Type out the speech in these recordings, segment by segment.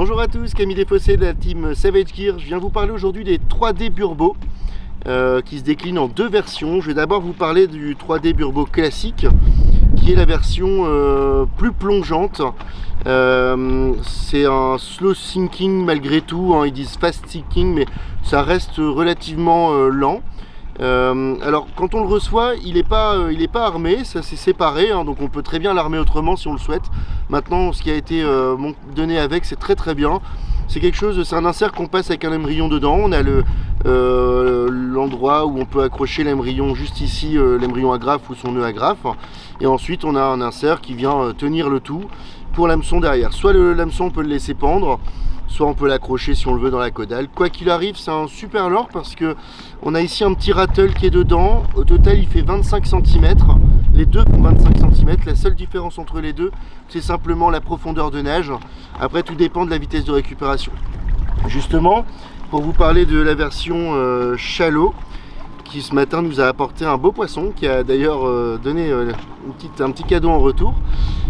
Bonjour à tous, Camille Desfossés de la team Savage Gear. Je viens vous parler aujourd'hui des 3D Burbo qui se déclinent en deux versions. Je vais d'abord vous parler du 3D Burbo classique qui est la version plus plongeante. C'est un slow sinking malgré tout, hein. Ils disent fast sinking mais ça reste relativement lent. Alors quand on le reçoit, il n'est pas armé, ça c'est séparé, hein, donc on peut très bien l'armer autrement si on le souhaite. Maintenant ce qui a été donné avec, c'est très bien. C'est quelque chose, c'est un insert qu'on passe avec un émerillon dedans. On a l'endroit où on peut accrocher l'émerillon juste ici, l'émerillon agrafe ou son nœud agrafe. Et ensuite on a un insert qui vient tenir le tout pour l'hameçon derrière. Soit l'hameçon on peut le laisser pendre, soit on peut l'accrocher si on le veut dans la caudale. Quoi qu'il arrive, c'est un super leurre parce que on a ici un petit rattle qui est dedans. Au total, il fait 25 cm. Les deux font 25 cm. La seule différence entre les deux, c'est simplement la profondeur de nage. Après, tout dépend de la vitesse de récupération. Justement, pour vous parler de la version Shallow, qui ce matin nous a apporté un beau poisson, qui a d'ailleurs donné un petit cadeau en retour.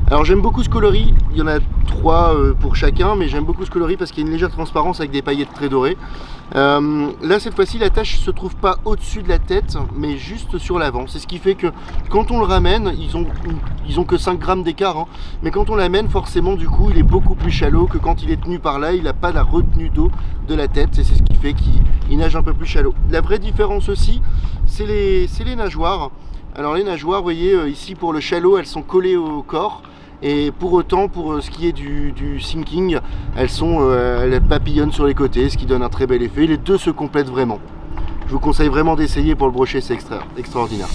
Alors j'aime beaucoup ce coloris, il y en a 3 pour chacun, mais j'aime beaucoup ce coloris parce qu'il y a une légère transparence avec des paillettes très dorées. Là cette fois-ci la tâche ne se trouve pas au-dessus de la tête, mais juste sur l'avant. C'est ce qui fait que quand on le ramène, ils ont que 5 grammes d'écart, hein, mais quand on l'amène forcément du coup il est beaucoup plus shallow que quand il est tenu par là, il n'a pas la retenue d'eau de la tête, et c'est ce qui fait qu'il nage un peu plus shallow. La vraie différence aussi, c'est les nageoires. Alors les nageoires, vous voyez ici pour le shallow, elles sont collées au corps. Et pour autant, pour ce qui est du sinking, elles papillonnent sur les côtés, ce qui donne un très bel effet. Les deux se complètent vraiment. Je vous conseille vraiment d'essayer pour le brochet, c'est extraordinaire.